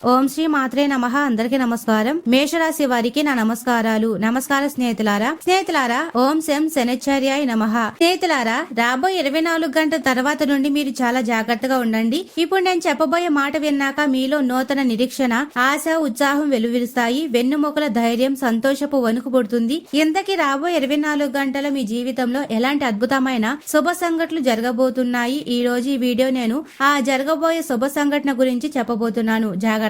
ఓం శ్రీ మాత్రే నమః. అందరికీ నమస్కారం. మేషరాశి వారికి నా నమస్కారాలు. నమస్కారం స్నేహితులారా ఓం శం శనిశ్చర్యాయ నమః. స్నేహితులారా, రాబోయే 24 గంటల తర్వాత నుండి మీరు చాలా జాగ్రత్తగా ఉండండి. ఇప్పుడు నేను చెప్పబోయే మాట విన్నాక మీలో నూతన నిరీక్షణ, ఆశ, ఉత్సాహం వెలువరిస్తాయి. వెన్నుముకల ధైర్యం, సంతోషపు వణుకు పుడుతుంది. ఇంతకీ రాబోయే 24 గంటల మీ జీవితంలో ఎలాంటి అద్భుతమైన శుభ సంఘటనలు జరగబోతున్నాయి? ఈ రోజు ఈ వీడియో నేను ఆ జరగబోయే శుభ సంఘటన గురించి చెప్పబోతున్నాను. జాగ్రత్తగా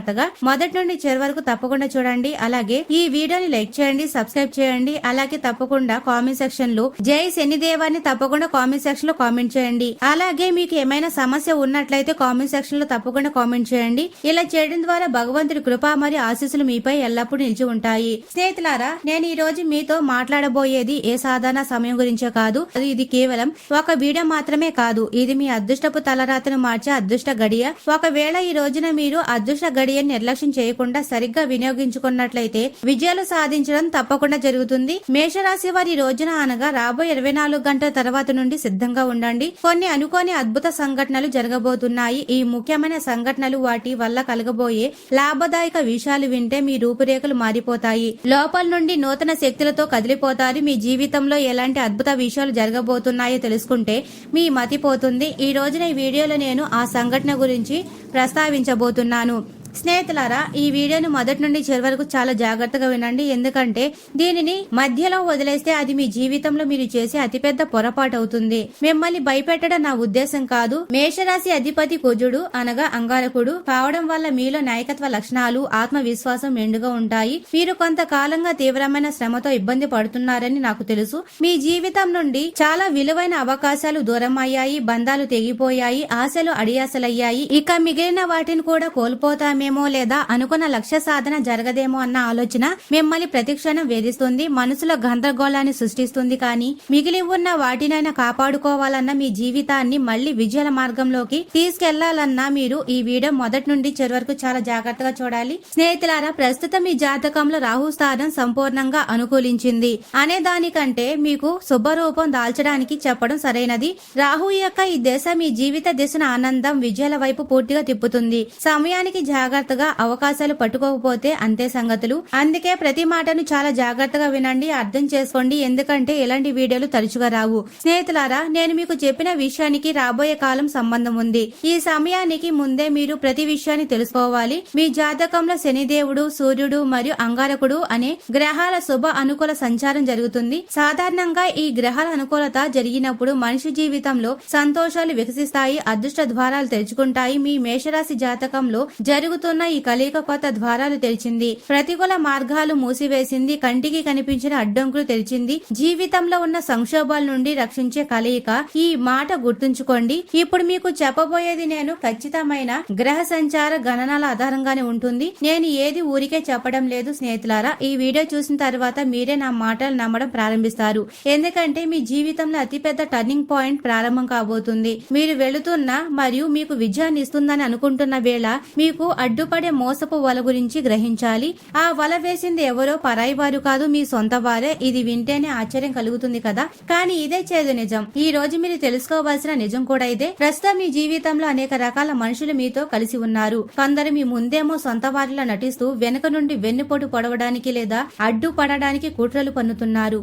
మొదటి నుండి చివరి వరకు తప్పకుండా చూడండి. అలాగే ఈ వీడియోని లైక్ చేయండి, సబ్స్క్రైబ్ చేయండి. అలాగే తప్పకుండా కామెంట్ సెక్షన్ లో జై శనిదేవాన్ని తప్పకుండా కామెంట్ సెక్షన్ లో కామెంట్ చేయండి. అలాగే మీకు ఏమైనా సమస్య ఉన్నట్లయితే కామెంట్ సెక్షన్ లో తప్పకుండా కామెంట్ చేయండి. ఇలా చేయడం ద్వారా భగవంతుడి కృప మరియు ఆశీస్సులు మీపై ఎల్లప్పుడూ నిలిచి ఉంటాయి. స్నేహితులారా, నేను ఈ రోజు మీతో మాట్లాడబోయేది ఏ సాధారణ సమయం గురించే కాదు. ఇది కేవలం ఒక వీడియో మాత్రమే కాదు. ఇది మీ అదృష్టపు తలరాతను మార్చే అదృష్ట గడియ. ఒకవేళ ఈ రోజున మీరు అదృష్ట గడియని నిర్లక్ష్యం చేయకుండా సరిగ్గా వినియోగించుకున్నట్లయితే విజయాలు సాధించడం తప్పకుండా జరుగుతుంది. మేషరాశి వారి రోజున అనగా రాబోయే 24 గంటల తర్వాత నుండి సిద్ధంగా ఉండండి. కొన్ని అనుకోని అద్భుత సంఘటనలు జరగబోతున్నాయి. ఈ ముఖ్యమైన సంఘటనలు వాటి వల్ల కలగబోయే లాభదాయక విషయాలు వింటే మీ రూపురేఖలు మారిపోతాయి. లోపల నుండి నూతన శక్తులతో కదిలిపోతారు. మీ జీవితంలో ఎలాంటి అద్భుత విషయాలు జరగబోతున్నాయో తెలుసుకుంటే మీ మతిపోతుంది. ఈ రోజున ఈ వీడియోలో నేను ఆ సంఘటన గురించి ప్రస్తావించబోతున్నాను. స్నేహితులారా, ఈ వీడియోను మొదటి నుండి చివరి వరకు చాలా జాగ్రత్తగా వినండి. ఎందుకంటే దీనిని మధ్యలో వదిలేస్తే అది మీ జీవితంలో మీరు చేసే అతిపెద్ద పొరపాటు అవుతుంది. మిమ్మల్ని భయపెట్టడం నా ఉద్దేశం కాదు. మేషరాశి అధిపతి కుజుడు అనగా అంగారకుడు కావడం వల్ల మీలో నాయకత్వ లక్షణాలు, ఆత్మవిశ్వాసం మెండుగా ఉంటాయి. మీరు కొంతకాలంగా తీవ్రమైన శ్రమతో ఇబ్బంది పడుతున్నారని నాకు తెలుసు. మీ జీవితం నుండి చాలా విలువైన అవకాశాలు దూరం అయ్యాయి, బంధాలు తెగిపోయాయి, ఆశలు అడియాసలయ్యాయి. ఇక మిగిలిన వాటిని కూడా కోల్పోతామేమో, లేదా అనుకున్న లక్ష్య సాధన జరగదేమో అన్న ఆలోచన మిమ్మల్ని ప్రతిక్షణం వేధిస్తుంది. మనసులో గందరగోళాన్ని సృష్టిస్తుంది. కానీ మిగిలి ఉన్న వాటినైనా కాపాడుకోవాలన్న మీ జీవితాన్ని మళ్లీ విజయాల మార్గంలోకి తీసుకెళ్లాలన్నా మీరు ఈ వీడియో మొదటి నుండి చివరి వరకు చాలా జాగ్రత్తగా చూడాలి. స్నేహితులారా, ప్రస్తుతం మీ జాతకంలో రాహు స్థానం సంపూర్ణంగా అనుకూలించింది అనే దానికంటే మీకు శుభరూపం దాల్చడానికి చెప్పడం సరైనది. రాహు యొక్క ఈ దశ మీ జీవిత దిశను ఆనందం, విజయాల వైపు పూర్తిగా తిప్పుతుంది. సమయానికి జాగ్రత్తగా అవకాశాలు పట్టుకోకపోతే అంతే సంగతులు. అందుకే ప్రతి మాటను చాలా జాగ్రత్తగా వినండి, అర్థం చేసుకోండి. ఎందుకంటే ఇలాంటి వీడియోలు తరచుగా రావు. స్నేహితులారా, నేను మీకు చెప్పిన విషయానికి రాబోయే కాలం సంబంధం ఉంది. ఈ సమయానికి ముందే మీరు ప్రతి విషయాన్ని తెలుసుకోవాలి. మీ జాతకంలో శనిదేవుడు, సూర్యుడు మరియు అంగారకుడు అనే గ్రహాల శుభ అనుకూల సంచారం జరుగుతుంది. సాధారణంగా ఈ గ్రహాల అనుకూలత జరిగినప్పుడు మనిషి జీవితంలో సంతోషాలు వికసిస్తాయి, అదృష్ట ద్వారాలు తెరుచుకుంటాయి. మీ మేషరాశి జాతకంలో జరుగుతున్న ఈ కలయిక కొత్త ద్వారాలు తెరిచింది, ప్రతికూల మార్గాలు మూసివేసింది, కంటికి కనిపించిన అడ్డంకులు తెరిచింది, జీవితంలో ఉన్న సంక్షోభాల నుండి రక్షించే కలయిక. ఈ మాట గుర్తుంచుకోండి. ఇప్పుడు మీకు చెప్పబోయేది నేను ఖచ్చితమైన గ్రహ సంచార గణనాల ఆధారంగానే ఉంటుంది. నేను ఏది ఊరికే చెప్పడం లేదు. స్నేహితులారా, ఈ వీడియో చూసిన తర్వాత మీరే నా మాటలు నమ్మడం ప్రారంభిస్తారు. ఎందుకంటే మీ జీవితంలో అతిపెద్ద టర్నింగ్ పాయింట్ ప్రారంభం కాబోతుంది. మీరు వెళుతున్న మరియు మీకు విజయాన్ని ఇస్తుందని అనుకుంటున్న వేళ మీకు అడ్డుపడే మోసపు వల గురించి గ్రహించాలి. ఆ వల వేసింది ఎవరో పరాయి వారు కాదు, మీ సొంత వారే. ఇది వింటేనే ఆశ్చర్యం కలుగుతుంది కదా, కానీ ఇదే చేదు నిజం. ఈ రోజు మీరు తెలుసుకోవాల్సిన నిజం కూడా ఇదే. ప్రస్తుతం మీ జీవితంలో అనేక రకాల మనుషులు మీతో కలిసి ఉన్నారు. కొందరు మీ ముందేమో సొంత వారిలా నటిస్తూ వెనుక నుండి వెన్నుపోటు పొడవడానికి లేదా అడ్డుపడడానికి కుట్రలు పన్నుతున్నారు.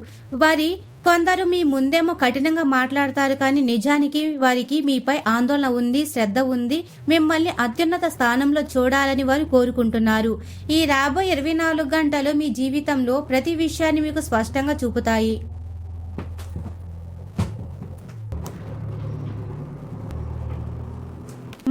కొందరు మీ ముందేమో కఠినంగా మాట్లాడతారు, కానీ నిజానికి వారికి మీపై ఆందోళన ఉంది, శ్రద్ధ ఉంది. మిమ్మల్ని అత్యున్నత స్థానంలో చూడాలని వారు కోరుకుంటున్నారు. ఈ రాబోయే 24 గంటలు మీ జీవితంలో ప్రతి విషయాన్ని మీకు స్పష్టంగా చూపుతాయి.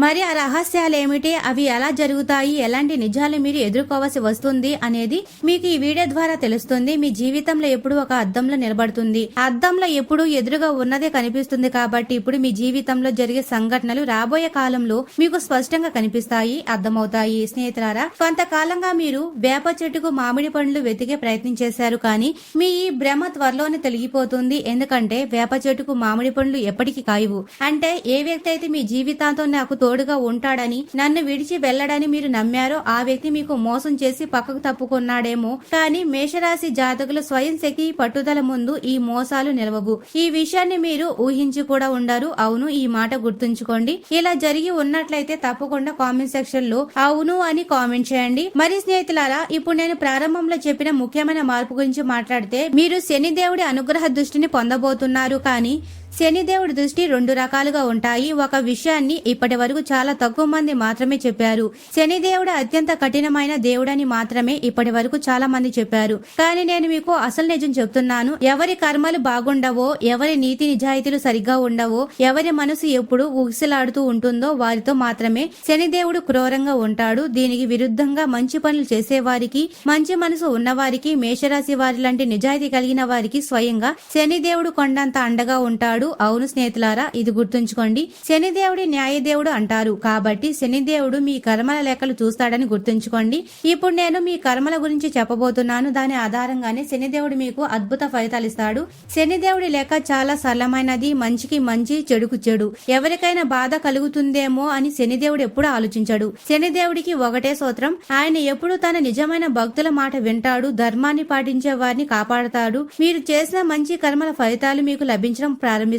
మరి ఆ రహస్యాలు ఏమిటి, అవి ఎలా జరుగుతాయి, ఎలాంటి నిజాలు మీరు ఎదుర్కోవాల్సి వస్తుంది అనేది మీకు ఈ వీడియో ద్వారా తెలుస్తుంది. మీ జీవితంలో ఎప్పుడు ఒక అద్దంలో నిలబడుతుంది. అద్దంలో ఎప్పుడు ఎదురుగా ఉన్నదే కనిపిస్తుంది. కాబట్టి ఇప్పుడు మీ జీవితంలో జరిగే సంఘటనలు రాబోయే కాలంలో మీకు స్పష్టంగా కనిపిస్తాయి, అర్థమవుతాయి. స్నేహితులారా, కొంతకాలంగా మీరు వేప చెట్టుకు మామిడి పండ్లు వెతికే ప్రయత్నం చేశారు, కానీ మీ ఈ భ్రమ త్వరలోనే తొలగిపోతుంది. ఎందుకంటే వేప చెట్టుకు మామిడి పండ్లు ఎప్పటికీ కాయవు. అంటే ఏ వ్యక్తి అయితే మీ జీవితాంతో నాకు తోడుగా ఉంటాడని, నన్ను విడిచి వెళ్లడని మీరు నమ్మారో ఆ వ్యక్తి మీకు మోసం చేసి పక్కకు తప్పుకున్నాడేమో. కానీ మేషరాశి జాతకులు స్వయం శక్తి పట్టుదల ముందు ఈ మోసాలు నిలవవు. ఈ విషయాన్ని మీరు ఊహించి కూడా ఉండరు. అవును, ఈ మాట గుర్తుంచుకోండి. ఇలా జరిగి ఉన్నట్లయితే తప్పకుండా కామెంట్ సెక్షన్ లో అవును అని కామెంట్ చేయండి. మరి స్నేహితులారా, ఇప్పుడు నేను ప్రారంభంలో చెప్పిన ముఖ్యమైన మార్పు గురించి మాట్లాడితే, మీరు శనిదేవుడి అనుగ్రహ దృష్టిని పొందబోతున్నారు. కానీ శనిదేవుడి దృష్టి రెండు రకాలుగా ఉంటాయి. ఒక విషయాన్ని ఇప్పటి వరకు చాలా తక్కువ మంది మాత్రమే చెప్పారు. శనిదేవుడు అత్యంత కఠినమైన దేవుడని మాత్రమే ఇప్పటి వరకు చాలా మంది చెప్పారు. కానీ నేను మీకు అసలు నిజం చెప్తున్నాను. ఎవరి కర్మలు బాగుండవో, ఎవరి నీతి నిజాయితీలు సరిగ్గా ఉండవో, ఎవరి మనసు ఎప్పుడు ఊగిసలాడుతూ ఉంటుందో వారితో మాత్రమే శనిదేవుడు క్రూరంగా ఉంటాడు. దీనికి విరుద్ధంగా మంచి పనులు చేసేవారికి, మంచి మనసు ఉన్నవారికి, మేషరాశి వారి లాంటి నిజాయితీ కలిగిన వారికి స్వయంగా శనిదేవుడు కొండంత అండగా ఉంటాడు. అవును స్నేహితులారా, ఇది గుర్తుంచుకోండి. శనిదేవుడి న్యాయదేవుడు అంటారు. కాబట్టి శనిదేవుడు మీ కర్మల లెక్కలు చూస్తాడని గుర్తుంచుకోండి. ఇప్పుడు నేను మీ కర్మల గురించి చెప్పబోతున్నాను. దాని ఆధారంగానే శనిదేవుడు మీకు అద్భుత ఫలితాలు ఇస్తాడు. శనిదేవుడి లెక్క చాలా సరళమైనది. మంచికి మంచి, చెడుకు చెడు. ఎవరికైనా బాధ కలుగుతుందేమో అని శనిదేవుడు ఎప్పుడు ఆలోచించాడు. శనిదేవుడికి ఒకటే సూత్రం. ఆయన ఎప్పుడు తన నిజమైన భక్తుల మాట వింటాడు, ధర్మాన్ని పాటించే వారిని కాపాడతాడు. మీరు చేసిన మంచి కర్మల ఫలితాలు మీకు లభించడం ప్రారంభిస్తాయి.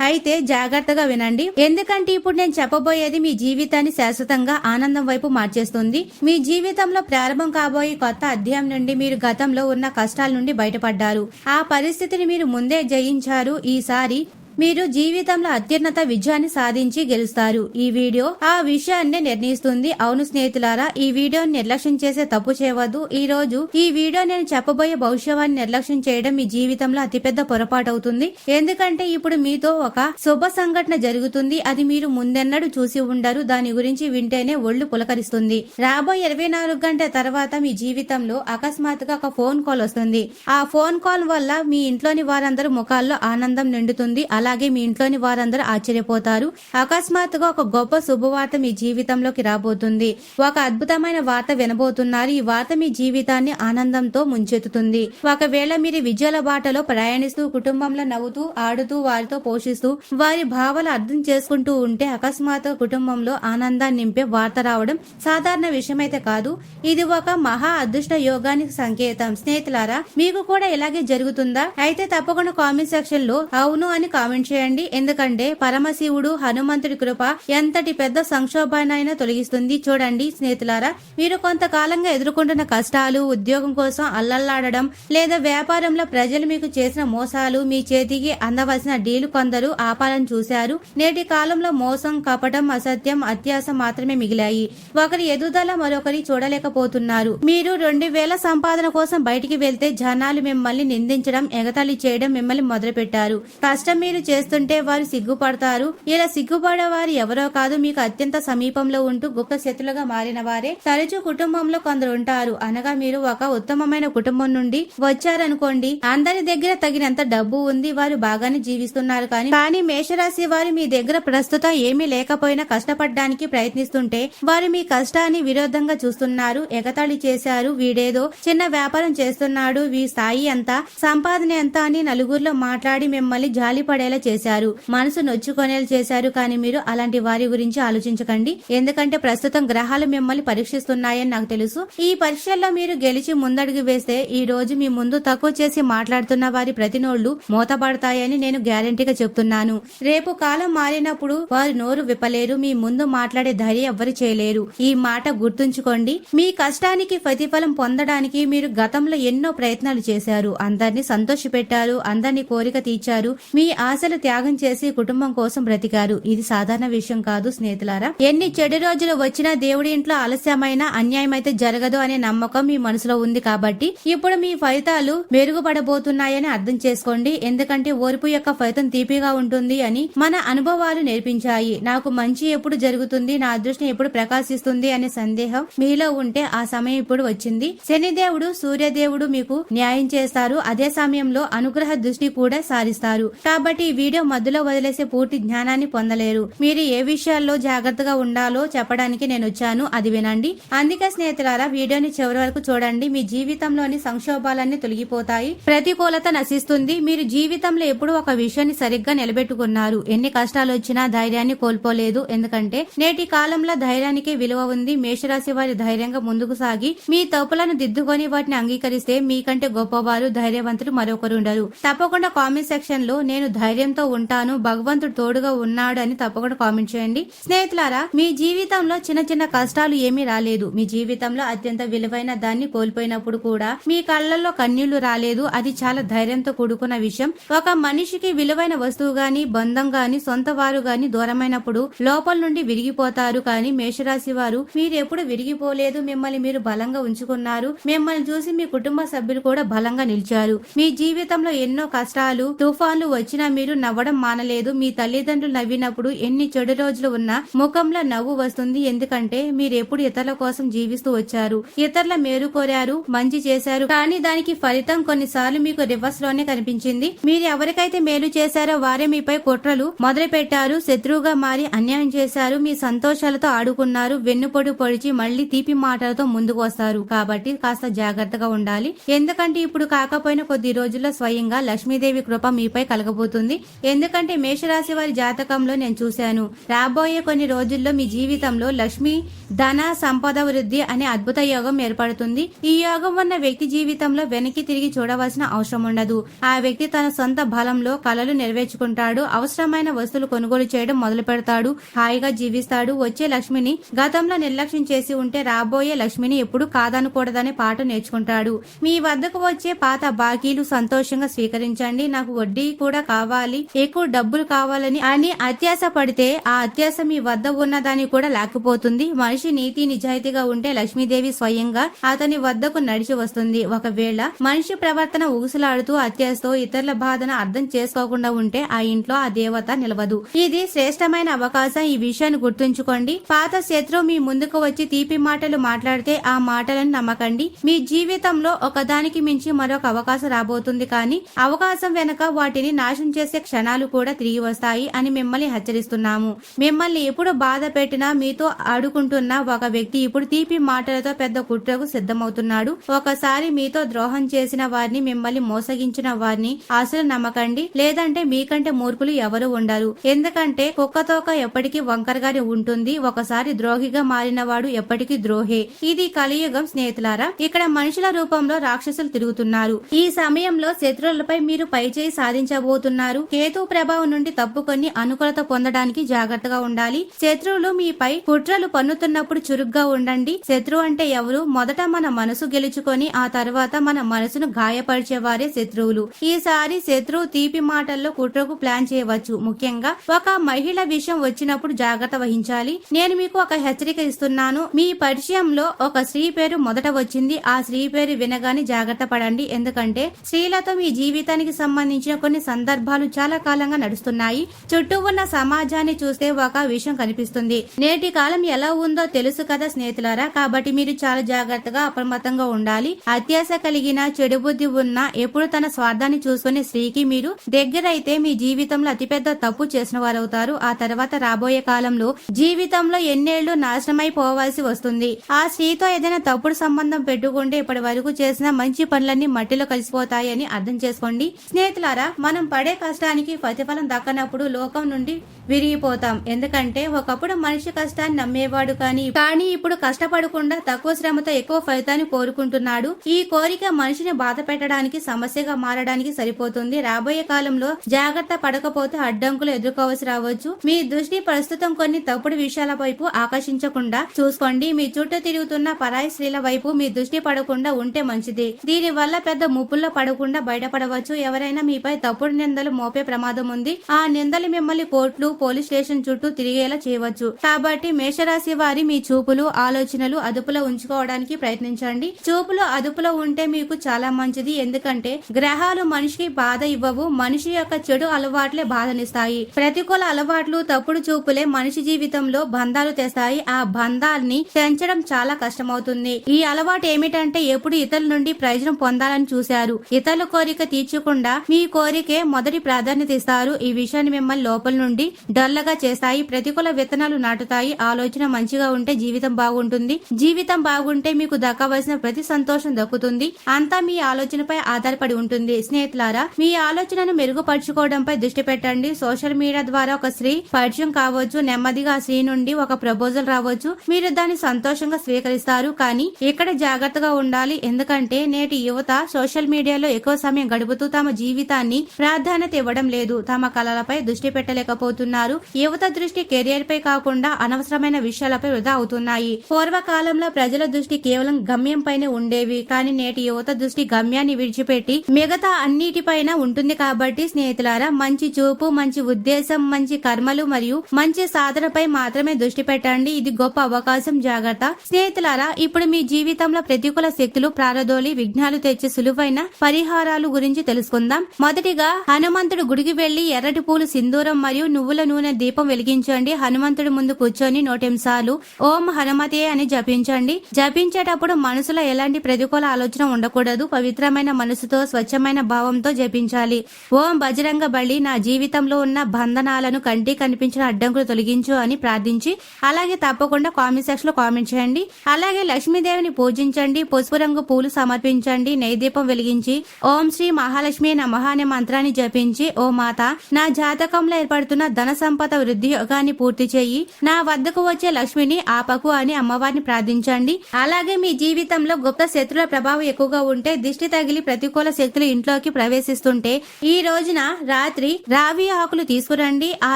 అయితే జాగ్రత్తగా వినండి, ఎందుకంటే ఇప్పుడు నేను చెప్పబోయేది మీ జీవితాన్ని శాశ్వతంగా ఆనందం వైపు మార్చేస్తుంది. మీ జీవితంలో ప్రారంభం కాబోయే కొత్త అధ్యాయం నుండి మీరు గతంలో ఉన్న కష్టాల నుండి బయటపడ్డారు. ఆ పరిస్థితిని మీరు ముందే జయించారు. ఈసారి మీరు జీవితంలో అత్యున్నత విజయాన్ని సాధించి గెలుస్తారు. ఈ వీడియో ఆ విషయాన్ని నిర్ణయిస్తుంది. అవును స్నేహితులారా, ఈ వీడియోని నిర్లక్ష్యం చేసే తప్పు చేయవద్దు. ఈ రోజు ఈ వీడియో నేను చెప్పబోయే భవిష్యవాన్ని నిర్లక్ష్యం చేయడం మీ జీవితంలో అతిపెద్ద పొరపాటు అవుతుంది. ఎందుకంటే ఇప్పుడు మీతో ఒక శుభ సంఘటన జరుగుతుంది. అది మీరు ముందెన్నడూ చూసి ఉండరు. దాని గురించి వింటేనే ఒళ్ళు పులకరిస్తుంది. రాబోయే 24 గంటల తర్వాత మీ జీవితంలో అకస్మాత్తుగా ఒక ఫోన్ కాల్ వస్తుంది. ఆ ఫోన్ కాల్ వల్ల మీ ఇంట్లోని వారందరూ ముఖాల్లో ఆనందం నిండుతుంది. అలాగే మీ ఇంట్లోని వారందరూ ఆశ్చర్యపోతారు. అకస్మాత్తుగా ఒక గొప్ప శుభవార్త మీ జీవితంలోకి రాబోతుంది. ఒక అద్భుతమైన వార్త వినబోతున్నారు. ఈ వార్త మీ జీవితాన్ని ఆనందంతో ముంచెత్తుతుంది. ఒకవేళ మీరు విజయాల బాటలో ప్రయాణిస్తూ, కుటుంబంలో నవ్వుతూ, ఆడుతూ, వారితో పోషిస్తూ, వారి భావాలు అర్థం చేసుకుంటూ ఉంటే అకస్మాత్తుగా కుటుంబంలో ఆనందాన్ని నింపే వార్త రావడం సాధారణ విషయమైతే కాదు. ఇది ఒక మహా అదృష్ట యోగానికి సంకేతం. స్నేహితులారా, మీకు కూడా ఇలాగే జరుగుతుందా? అయితే తప్పకుండా కామెంట్ సెక్షన్ లో అవును అని కామెంట్ చేయండి. ఎందుకంటే పరమశివుడు హనుమంతుడి కృప ఎంతటి పెద్ద సంక్షోభాన్నైనా తొలగిస్తుంది. చూడండి స్నేహితులారా, మీరు కొంతకాలంగా ఎదుర్కొంటున్న కష్టాలు, ఉద్యోగం కోసం అల్లల్లాడడం, లేదా వ్యాపారంలో ప్రజలు మీకు చేసిన మోసాలు, మీ చేతికి అందవలసిన డీలు కొందరు ఆపాలని చూశారు. నేటి కాలంలో మోసం, కపటం, అసత్యం, అత్యాస మాత్రమే మిగిలాయి. ఒకరి ఎదుగుదల మరొకరి చూడలేకపోతున్నారు. మీరు 2000 సంపాదన కోసం బయటికి వెళ్తే జనాలు మిమ్మల్ని నిందించడం, ఎగతాళి చేయడం మిమ్మల్ని మొదలుపెట్టారు. కష్టం మీరు చేస్తుంటే వారు సిగ్గుపడతారు. ఇలా సిగ్గుపడే వారు ఎవరో కాదు, మీకు అత్యంత సమీపంలో ఉంటూ గుప్త శత్రులుగా మారిన వారే. తరచూ కుటుంబంలో కొందరు ఉంటారు. అనగా మీరు ఒక ఉత్తమమైన కుటుంబం నుండి వచ్చారనుకోండి. అందరి దగ్గర తగినంత డబ్బు ఉంది, వారు బాగానే జీవిస్తున్నారు. కానీ మేషరాశి వారు మీ దగ్గర ప్రస్తుతం ఏమీ లేకపోయినా కష్టపడడానికి ప్రయత్నిస్తుంటే వారు మీ కష్టాన్ని విరోధంగా చూస్తున్నారు. ఎగతాళి చేశారు. వీడేదో చిన్న వ్యాపారం చేస్తున్నాడు, వీ స్థాయి ఎంత, సంపాదన ఎంత అని నలుగురిలో మాట్లాడి మిమ్మల్ని జాలిపడేలా చేశారు. మనసు నొచ్చుకొనేలా చేశారు. కానీ మీరు అలాంటి వారి గురించి ఆలోచించకండి. ఎందుకంటే ప్రస్తుతం గ్రహాలు మిమ్మల్ని పరీక్షిస్తున్నాయని నాకు తెలుసు. ఈ పరీక్షల్లో మీరు గెలిచి ముందడుగు వేస్తే ఈ రోజు మీ ముందు తక్కువ చేసి మాట్లాడుతున్న వారి ప్రతి నోళ్లు మూతపడతాయని నేను గ్యారంటీగా చెప్తున్నాను. రేపు కాలం మారినప్పుడు వారు నోరు విప్పలేరు. మీ ముందు మాట్లాడే ధైర్యం ఎవ్వరు చేయలేరు. ఈ మాట గుర్తుంచుకోండి. మీ కష్టానికి ప్రతిఫలం పొందడానికి మీరు గతంలో ఎన్నో ప్రయత్నాలు చేశారు. అందరినీ సంతోషపెట్టారు. అందరినీ కోరిక తీర్చారు. మీ ఆశలు త్యాగం చేసి కుటుంబం కోసం బ్రతికారు. ఇది సాధారణ విషయం కాదు స్నేహితులారా. ఎన్ని చెడు రోజులు వచ్చినా దేవుడి ఇంట్లో ఆలస్యమైన అన్యాయం అయితే జరగదు అనే నమ్మకం మీ మనసులో ఉంది. కాబట్టి ఇప్పుడు మీ ఫలితాలు మెరుగుపడబోతున్నాయని అర్థం చేసుకోండి. ఎందుకంటే ఓర్పు యొక్క ఫలితం తీపిగా ఉంటుంది అని మన అనుభవాలు నేర్పించాయి. నాకు మంచి ఎప్పుడు జరుగుతుంది, నా అదృష్టం ఎప్పుడు ప్రకాశిస్తుంది అనే సందేహం మీలో ఉంటే ఆ సమయం ఇప్పుడు వచ్చింది. శనిదేవుడు, సూర్యదేవుడు మీకు న్యాయం చేస్తారు. అదే సమయంలో అనుగ్రహ దృష్టి కూడా సారిస్తారు. కాబట్టి ఈ వీడియో మధ్యలో వదిలేసే పూర్తి జ్ఞానాన్ని పొందలేరు. మీరు ఏ విషయాల్లో జాగ్రత్తగా ఉండాలో చెప్పడానికి నేను వచ్చాను, అది వినండి. అందుకే స్నేహితులారా, వీడియోని చివరి వరకు చూడండి. మీ జీవితంలోని సంక్షోభాలన్నీ తొలగిపోతాయి, ప్రతికూలత నశిస్తుంది. మీరు జీవితంలో ఎప్పుడు ఒక విషయాన్ని సరిగ్గా నిలబెట్టుకున్నారు. ఎన్ని కష్టాలు వచ్చినా ధైర్యాన్ని కోల్పోలేదు. ఎందుకంటే నేటి కాలంలో ధైర్యానికి విలువ ఉంది. మేషరాశి వారి ధైర్యంగా ముందుకు సాగి మీ తప్పులను దిద్దుకొని వాటిని అంగీకరిస్తే మీకంటే గొప్పవారు, ధైర్యవంతులు మరొకరు ఉండరు. తప్పకుండా కామెంట్ సెక్షన్ లో నేను ధైర్యంతో ఉంటాను, భగవంతుడు తోడుగా ఉన్నాడు అని తప్పకుండా కామెంట్ చేయండి. స్నేహితులారా, మీ జీవితంలో చిన్న చిన్న కష్టాలు ఏమీ రాలేదు. మీ జీవితంలో అత్యంత విలువైన దాన్ని కోల్పోయినప్పుడు కూడా మీ కళ్ళల్లో కన్నీళ్లు రాలేదు. అది చాలా ధైర్యంతో కూడుకున్న విషయం. ఒక మనిషికి విలువైన వస్తువు గాని, బంధం గాని, సొంత వారు గాని దూరమైనప్పుడు లోపల నుండి విరిగిపోతారు. కానీ మేషరాశి వారు మీరు ఎప్పుడు విరిగిపోలేదు. మిమ్మల్ని మీరు బలంగా ఉంచుకున్నారు. మిమ్మల్ని చూసి మీ కుటుంబ సభ్యులు కూడా బలంగా నిలిచారు. మీ జీవితంలో ఎన్నో కష్టాలు, తుఫాన్లు వచ్చినా మీరు నవ్వడం మానలేదు. మీ తల్లిదండ్రులు నవ్వినప్పుడు ఎన్ని చెడు రోజులు ఉన్నా ముఖంలో నవ్వు వస్తుంది. ఎందుకంటే మీరు ఎప్పుడు ఇతరుల కోసం జీవిస్తూ వచ్చారు. ఇతరుల మేలు కోరారు, మంచి చేశారు. కానీ దానికి ఫలితం కొన్నిసార్లు మీకు రివర్స్ లోనే కనిపించింది. మీరు ఎవరికైతే మేలు చేశారో వారే మీపై కుట్రలు మొదలు పెట్టారు. శత్రువుగా మారి అన్యాయం చేశారు. మీ సంతోషాలతో ఆడుకున్నారు. వెన్నుపొడు పొడిచి మళ్లీ తీపి మాటలతో ముందుకు వస్తారు. కాబట్టి కాస్త జాగ్రత్తగా ఉండాలి. ఎందుకంటే ఇప్పుడు కాకపోయినా కొద్ది రోజుల్లో స్వయంగా లక్ష్మీదేవి కృప మీపై కలగబోతుంది. ఎందుకంటే మేషరాశి వారి జాతకంలో నేను చూశాను. రాబోయే కొన్ని రోజుల్లో మీ జీవితంలో లక్ష్మి, ధన, సంపద వృద్ధి అనే అద్భుత యోగం ఏర్పడుతుంది. ఈ యోగం ఉన్న వ్యక్తి జీవితంలో వెనక్కి తిరిగి చూడవలసిన అవసరం ఉండదు. ఆ వ్యక్తి తన సొంత బలంలో కలలు నెరవేర్చుకుంటాడు. అవసరమైన వస్తువులు కొనుగోలు చేయడం మొదలు పెడతాడు. హాయిగా జీవిస్తాడు. వచ్చే లక్ష్మిని గతంలో నిర్లక్ష్యం చేసి ఉంటే రాబోయే లక్ష్మిని ఎప్పుడు కాదనకూడదనే పాట నేర్చుకుంటాడు. మీ వద్దకు వచ్చే పాత బాకీలు సంతోషంగా స్వీకరించండి. నాకు వడ్డీ కూడా కావాలి, ఎక్కువ డబ్బులు కావాలని అని అత్యాశ పడితే ఆ అత్యాశ మీ వద్ద ఉన్నదాన్ని కూడా లేకపోతుంది. మనిషి నీతి నిజాయితీగా ఉంటే లక్ష్మీదేవి స్వయంగా అతని వద్దకు నడిచి వస్తుంది. ఒకవేళ మనిషి ప్రవర్తన ఊసులాడుతూ అత్యాశతో ఇతరుల బాధను అర్థం చేసుకోకుండా ఉంటే ఆ ఇంట్లో ఆ దేవత నిలవదు. ఇది శ్రేష్టమైన అవకాశం. ఈ విషయాన్ని గుర్తుంచుకోండి. పాత శత్రువు మీ ముందుకు వచ్చి తీపి మాటలు మాట్లాడితే ఆ మాటలను నమ్మకండి. మీ జీవితంలో ఒకదానికి మించి మరొక అవకాశం రాబోతుంది. కానీ అవకాశం వెనక వాటిని నాశనం చేసే క్షణాలు కూడా తిరిగి వస్తాయి అని మిమ్మల్ని హెచ్చరిస్తున్నాము. మిమ్మల్ని ఎప్పుడు బాధ పెట్టినా మీతో ఆడుకుంటున్న ఒక వ్యక్తి ఇప్పుడు తీపి మాటలతో పెద్ద కుట్రకు సిద్ధమవుతున్నాడు. ఒకసారి మీతో ద్రోహం చేసిన వారిని, మిమ్మల్ని మోసగించిన వారిని అసలు నమ్మకండి. లేదంటే మీకంటే మూర్ఖులు ఎవరు ఉండరు. ఎందుకంటే కుక్కతోక ఎప్పటికీ వంకరగానే ఉంటుంది. ఒకసారి ద్రోహిగా మారిన వాడు ఎప్పటికీ ద్రోహే. ఇది కలియుగం స్నేహితులారా. ఇక్కడ మనుషుల రూపంలో రాక్షసులు తిరుగుతున్నారు. ఈ సమయంలో శత్రువులపై మీరు పైచేయి సాధించబోతున్నారు. కేతు ప్రభావం నుండి తప్పుకొని అనుకూలత పొందడానికి జాగ్రత్తగా ఉండాలి. శత్రువులు మీపై కుట్రలు పన్నుతున్నప్పుడు చురుగ్గా ఉండండి. శత్రువు అంటే ఎవరు? మొదట మన మనసు గెలుచుకొని ఆ తర్వాత మన మనసును గాయపరిచేవారే శత్రువులు. ఈసారి శత్రువు తీపి మాటల్లో కుట్రకు ప్లాన్ చేయవచ్చు. ముఖ్యంగా ఒక మహిళ విషయం వచ్చినప్పుడు జాగ్రత్త వహించాలి. నేను మీకు ఒక హెచ్చరిక ఇస్తున్నాను. మీ పరిచయంలో ఒక స్త్రీ పేరు మొదట వచ్చింది. ఆ స్త్రీ పేరు వినగానే జాగ్రత్త పడండి. ఎందుకంటే స్త్రీలతో మీ జీవితానికి సంబంధించిన కొన్ని సందర్భాలు చాలా కాలంగా నడుస్తున్నాయి. చుట్టూ ఉన్న సమాజాన్ని చూస్తే ఒక విషయం కనిపిస్తుంది. నేటి కాలం ఎలా ఉందో తెలుసు కదా స్నేహితులారా. కాబట్టి మీరు చాలా జాగ్రత్తగా అప్రమత్తంగా ఉండాలి. అత్యాశ కలిగిన, చెడు బుద్ధి ఉన్న, ఎప్పుడు తన స్వార్థాన్ని చూసుకునే స్త్రీకి మీరు దగ్గరైతే మీ జీవితంలో అతిపెద్ద తప్పు చేసిన వారవుతారు. ఆ తర్వాత రాబోయే కాలంలో జీవితంలో ఎన్నేళ్లు నాశనమైపోవాల్సి వస్తుంది. ఆ స్త్రీతో ఏదైనా తప్పుడు సంబంధం పెట్టుకుంటే ఇప్పటి వరకు చేసిన మంచి పనులన్నీ మట్టిలో కలిసిపోతాయని అర్థం చేసుకోండి. స్నేహితులారా, మనం పడే కష్టానికి ప్రతిఫలం దక్కనప్పుడు లోకం నుండి విరిగిపోతాం. ఎందుకంటే ఒకప్పుడు మనిషి కష్టాన్ని నమ్మేవాడు. కానీ ఇప్పుడు కష్టపడకుండా తక్కువ శ్రమతో ఎక్కువ ఫలితాన్ని కోరుకుంటున్నాడు. ఈ కోరిక మనిషిని బాధ పెట్టడానికి, సమస్యగా మారడానికి సరిపోతుంది. రాబోయే కాలంలో జాగ్రత్త పడకపోతే అడ్డంకులు ఎదుర్కోవాల్సి రావచ్చు. మీ దృష్టి ప్రస్తుతం కొన్ని తప్పుడు విషయాల వైపు ఆకర్షించకుండా చూసుకోండి. మీ చుట్టూ తిరుగుతున్న పరాయి స్త్రీల వైపు మీ దృష్టి పడకుండా ఉంటే మంచిది. దీని వల్ల పెద్ద ముప్పుల్లో పడకుండా బయటపడవచ్చు. ఎవరైనా మీపై తప్పుడు నిందలు మోపే ప్రమాదం ఉంది. ఆ నిందలు మిమ్మల్ని కోర్టులు, పోలీస్ స్టేషన్ చుట్టూ తిరిగేలా చేయవచ్చు. కాబట్టి మేషరాశి వారి మీ చూపులు, ఆలోచనలు అదుపులో ఉంచుకోవడానికి ప్రయత్నించండి. చూపులు అదుపులో ఉంటే మీకు చాలా మంచిది. ఎందుకంటే గ్రహాలు మనిషికి బాధ ఇవ్వవు. మనిషి యొక్క చెడు అలవాట్లే బాధనిస్తాయి. ప్రతికూల అలవాట్లు, తప్పుడు చూపులే మనిషి జీవితంలో బంధాలు తెస్తాయి. ఆ బంధాల్ని పెంచడం చాలా కష్టమవుతుంది. ఈ అలవాటు ఏమిటంటే ఎప్పుడు ఇతరుల నుండి ప్రయోజనం పొందాలని చూశారు. ఇతరుల కోరిక తీర్చకుండా మీ కోరికే మొదటి ప్రాధాన్యత ఇస్తారు. ఈ విషయాన్ని మిమ్మల్ని లోపల నుండి డల్లగా చేస్తాయి. ప్రతికూల విత్తనాలు నాటుతాయి. ఆలోచన మంచిగా ఉంటే జీవితం బాగుంటుంది. జీవితం బాగుంటే మీకు దక్కవలసిన ప్రతి సంతోషం దక్కుతుంది. అంతా మీ ఆలోచనపై ఆధారపడి ఉంటుంది. స్నేహితులారా, మీ ఆలోచనను మెరుగుపరుచుకోవడంపై దృష్టి పెట్టండి. సోషల్ మీడియా ద్వారా ఒక స్త్రీ పరిచయం కావచ్చు. నెమ్మదిగా ఆ స్త్రీ నుండి ఒక ప్రపోజల్ రావచ్చు. మీరు దాన్ని సంతోషంగా స్వీకరిస్తారు. కానీ ఇక్కడ జాగ్రత్తగా ఉండాలి. ఎందుకంటే నేటి యువత సోషల్ మీడియాలో ఎక్కువ సమయం గడుపుతూ తమ జీవితాన్ని ప్రాధాన్యత ఇవ్వడం లేదు. తమ కళలపై దృష్టి పెట్టలేకపోతున్నారు. యువత దృష్టి కెరియర్ పై కాకుండా అనవసరమైన విషయాలపై వృధా అవుతున్నాయి. పూర్వకాలంలో ప్రజల దృష్టి కేవలం గమ్యం పైనే ఉండేవి. కానీ నేటి యువత దృష్టి గమ్యాన్ని విడిచిపెట్టి మిగతా అన్నిటిపైన ఉంటుంది. కాబట్టి స్నేహితులారా, మంచి చూపు, మంచి ఉద్దేశం, మంచి కర్మలు మరియు మంచి సాధనపై మాత్రమే దృష్టి పెట్టండి. ఇది గొప్ప అవకాశం. జాగ్రత్త. స్నేహితులారా, ఇప్పుడు మీ జీవితంలో ప్రతికూల శక్తులు ప్రారదోలి విఘ్నాలు తెచ్చే సులువైన పరిహారాలు గురించి తెలుసుకుందాం. మొదటిగా హనుమంతుడు గుడికి వెళ్లి ఎర్రటి పూలు, సింధూరం మరియు నువ్వుల నూనె దీపం వెలిగించండి. హనుమంతుడి ముందు కూర్చొని 100 సార్లు ఓం హనుమతే అని జపించండి. జపించేటప్పుడు మనసులో ఎలాంటి ప్రతికూల ఆలోచన ఉండకూడదు. పవిత్రమైన మనసుతో, స్వచ్ఛమైన భావంతో జపించాలి. ఓం బజరంగ బలి, నా జీవితంలో ఉన్న బంధనాలను, కంటికి కనిపించిన అడ్డంకులు తొలగించు అని ప్రార్థించి అలాగే తప్పకుండా కామెంట్ సెక్షన్ లో కామెంట్ చేయండి. అలాగే లక్ష్మీదేవిని పూజించండి. పసుపు రంగు పూలు సమర్పించండి. నైదీపం వెలిగించి ఓం శ్రీ మహాలక్ష్మి నమః అనే మంత్రాన్ని జపించి, ఓ మాత, నా జాతకంలో ఏర్పడుతున్న ధన సంపద వృద్ధి యోగాన్ని పూర్తి చేయి. నా వద్దకు వచ్చే లక్ష్మిని ఆపకు అని అమ్మవారిని ప్రార్థించండి. అలాగే మీ జీవితంలో గుప్త శత్రుల ప్రభావం ఎక్కువగా ఉంటే, దిష్టి తగిలి ప్రతికూల శక్తులు ఇంట్లోకి ప్రవేశిస్తుంటే, ఈ రోజున రాత్రి రావి ఆకులు తీసుకురండి. ఆ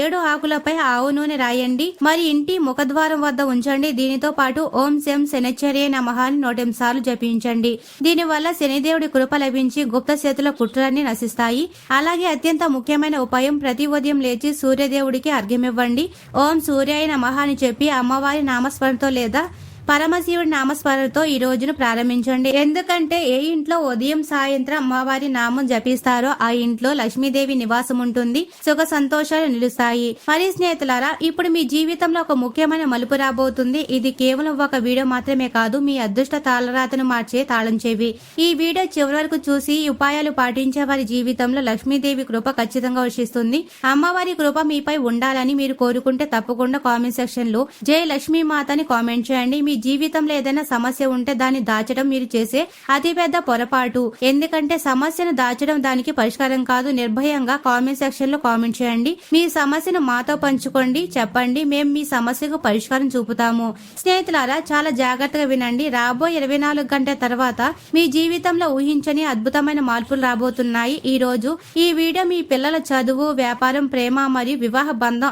7 ఆకులపై ఆవు నూనె రాయండి. మరి ఇంటి ముఖద్వారం వద్ద ఉంచండి. దీనితో పాటు ఓం శం శనిశ్చర్య నమః అని 100 సార్లు జపించండి. దీనివల్ల శనిదేవుడి కృప లభించి గుప్త శత్రుల కుట్రలన్నీ నశిస్తాయి. అలాగే అత్యంత ముఖ్యమైన ఉపాయం, ప్రతి ఉదయం లేచి సూర్యదేవుడికి అర్ఘ్యమివ్వండి. ఓం సూర్యాయ నమః అని చెప్పి అమ్మవారి నామస్మరణతో లేదా పరమశివుడి నామస్మరణతో ఈ రోజును ప్రారంభించండి. ఎందుకంటే ఏ ఇంట్లో ఉదయం సాయంత్రం అమ్మవారి నామం జపిస్తారో ఆ ఇంట్లో లక్ష్మీదేవి నివాసం ఉంటుంది. సుఖ సంతోషాలు నిలుస్తాయి. మరి స్నేహితులారా, ఇప్పుడు మీ జీవితంలో ఒక ముఖ్యమైన మలుపు రాబోతుంది. ఇది కేవలం ఒక వీడియో మాత్రమే కాదు, మీ అదృష్ట తాళరాతను మార్చే తాళం చెవి. ఈ వీడియో చివరి వరకు చూసి ఈ ఉపాయాలు పాటించే వారి జీవితంలో లక్ష్మీదేవి కృప ఖచ్చితంగా వర్షిస్తుంది. అమ్మవారి కృప మీపై ఉండాలని మీరు కోరుకుంటే తప్పకుండా కామెంట్ సెక్షన్ లో జై లక్ష్మీ మాత అని కామెంట్ చేయండి. మీ జీవితంలో ఏదైనా సమస్య ఉంటే దాన్ని దాచడం మీరు చేసే అతిపెద్ద పొరపాటు. ఎందుకంటే సమస్యను దాచడం దానికి పరిష్కారం కాదు. నిర్భయంగా కామెంట్ సెక్షన్ లో కామెంట్ చేయండి. మీ సమస్యను మాతో పంచుకోండి. చెప్పండి, మేము మీ సమస్యకు పరిష్కారం చూపుతాము. స్నేహితులారా, చాలా జాగ్రత్తగా వినండి. రాబోయే 24 గంటల తర్వాత మీ జీవితంలో ఊహించని అద్భుతమైన మార్పులు రాబోతున్నాయి. ఈ రోజు ఈ వీడియో మీ పిల్లల చదువు, వ్యాపారం, ప్రేమ మరియు వివాహ బంధం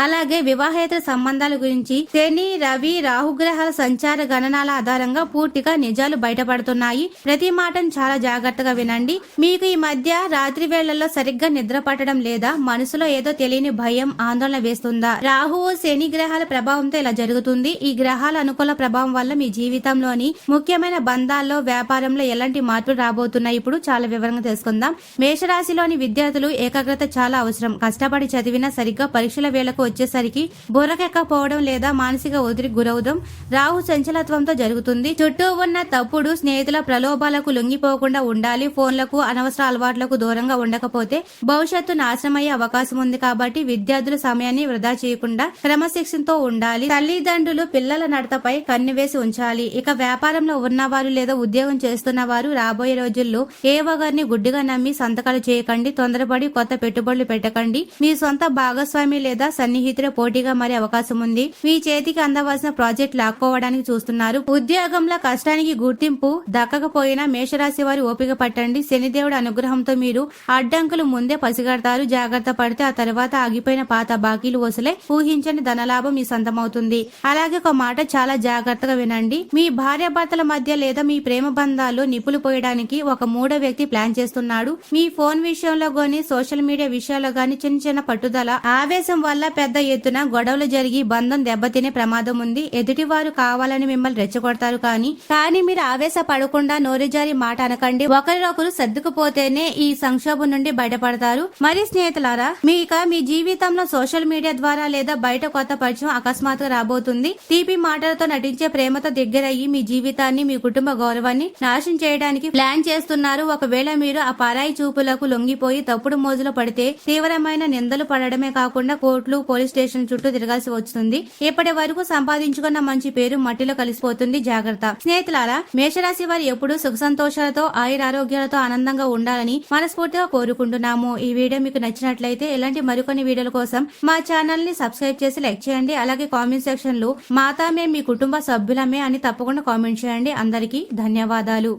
అలాగే వివాహేతర సంబంధాల గురించి శని, రవి, రాహుగ్రహాల సంచార గణనాల ఆధారంగా పూర్తిగా నిజాలు బయటపడుతున్నాయి. ప్రతి మాటను చాలా జాగ్రత్తగా వినండి. మీకు ఈ మధ్య రాత్రి వేళల్లో సరిగ్గా నిద్ర పట్టడం లేదా మనసులో ఏదో తెలియని భయం, ఆందోళన వేస్తుందా? రాహువు, శని గ్రహాల ప్రభావంతో ఇలా జరుగుతుంది. ఈ గ్రహాల అనుకూల ప్రభావం వల్ల మీ జీవితంలోని ముఖ్యమైన బంధాల్లో, వ్యాపారంలో ఎలాంటి మార్పులు రాబోతున్నాయి ఇప్పుడు చాలా వివరంగా తెలుసుకుందాం. మేషరాశిలోని విద్యార్థులు ఏకాగ్రత చాలా అవసరం. కష్టపడి చదివినా సరిగ్గా పరీక్షల వేళకు వచ్చేసరికి బుర్రకెక్కకపోవడం లేదా మానసిక ఒత్తిడికి గురవడం రాహు చంచలత్వంతో జరుగుతుంది. చుట్టూ ఉన్న తప్పుడు స్నేహితుల ప్రలోభాలకు లొంగిపోకుండా ఉండాలి. ఫోన్లకు, అనవసర అలవాట్లకు దూరంగా ఉండకపోతే భవిష్యత్తు నాశనమయ్యే అవకాశం ఉంది. కాబట్టి విద్యార్థుల సమయాన్ని వృధా చేయకుండా క్రమశిక్షణతో ఉండాలి. తల్లిదండ్రులు పిల్లల నడతపై కన్నువేసి ఉంచాలి. ఇక వ్యాపారంలో ఉన్నవారు లేదా ఉద్యోగం చేస్తున్న వారు రాబోయే రోజుల్లో ఏ ఒకరిని గుడ్డిగా నమ్మి సంతకాలు చేయకండి. తొందరపడి కొత్త పెట్టుబడులు పెట్టకండి. మీ సొంత భాగస్వామి లేదా సన్నిహితుల పోటీగా మారే అవకాశం ఉంది. మీ చేతికి అందవలసిన ప్రాజెక్ట్ లాక్కోవడానికి చూస్తున్నారు. ఉద్యోగంలో కష్టానికి గుర్తింపు దక్కకపోయినా మేషరాశి వారి ఓపిక పట్టండి. శనిదేవుడి అనుగ్రహంతో మీరు అడ్డంకులు ముందే పసిగడతారు. జాగ్రత్త పడితే ఆ తర్వాత ఆగిపోయిన పాత బాకీలు వసలే ఊహించని ధనలాభం మీ సొంతమవుతుంది. అలాగే ఒక మాట చాలా జాగ్రత్తగా వినండి. మీ భార్యాభర్తల మధ్య లేదా మీ ప్రేమ బంధాల్లో నిప్పులు పోయడానికి ఒక మూడో వ్యక్తి ప్లాన్ చేస్తున్నాడు. మీ ఫోన్ విషయంలో గాని, సోషల్ మీడియా విషయాల్లో గాని చిన్న పట్టుదల, ఆవేశం వల్ల పెద్ద ఎత్తున గొడవలు జరిగి బంధం దెబ్బతినే ప్రమాదం ఉంది. ఎదుటివారు కావాలని మిమ్మల్ని రెచ్చగొడతారు కానీ మీరు ఆవేశపడకుండా నోరుజారి మాట అనకండి. ఒకరినొకరు సర్దుకుపోతేనే ఈ సంక్షోభం నుండి బయటపడతారు. మరి స్నేహితులారా, మీ జీవితంలో సోషల్ మీడియా ద్వారా లేదా బయట కొత్త పరిచయం అకస్మాత్తుగా రాబోతుంది. తీపి మాటలతో నటించే ప్రేమతో దగ్గరయ్యి మీ జీవితాన్ని, మీ కుటుంబ గౌరవాన్ని నాశనం చేయడానికి ప్లాన్ చేస్తున్నారు. ఒకవేళ మీరు ఆ పరాయి చూపులకు లొంగిపోయి తప్పుడు మోజులో పడితే తీవ్రమైన నిందలు పడడమే కాకుండా కోర్టులు, పోలీస్ స్టేషన్ చుట్టూ తిరగాల్సి వస్తుంది. ఇప్పటి వరకు సంపాదించుకున్న మంచి పేరు మట్టిలో కలిసిపోతుంది. జాగ్రత్త. స్నేహితులారా, మేషరాశి వారు ఎప్పుడూ సుఖ సంతోషాలతో, ఆయురారోగ్యాలతో ఆనందంగా ఉండాలని మనస్ఫూర్తిగా కోరుకుంటున్నాము. ఈ వీడియో మీకు నచ్చినట్లయితే ఇలాంటి మరికొన్ని వీడియోల కోసం మా ఛానల్ ని సబ్స్క్రైబ్ చేసి లైక్ చేయండి. అలాగే కామెంట్ సెక్షన్ లో మాతా మేము మీ కుటుంబ సభ్యులమే అని తప్పకుండా కామెంట్ చేయండి. అందరికీ ధన్యవాదాలు.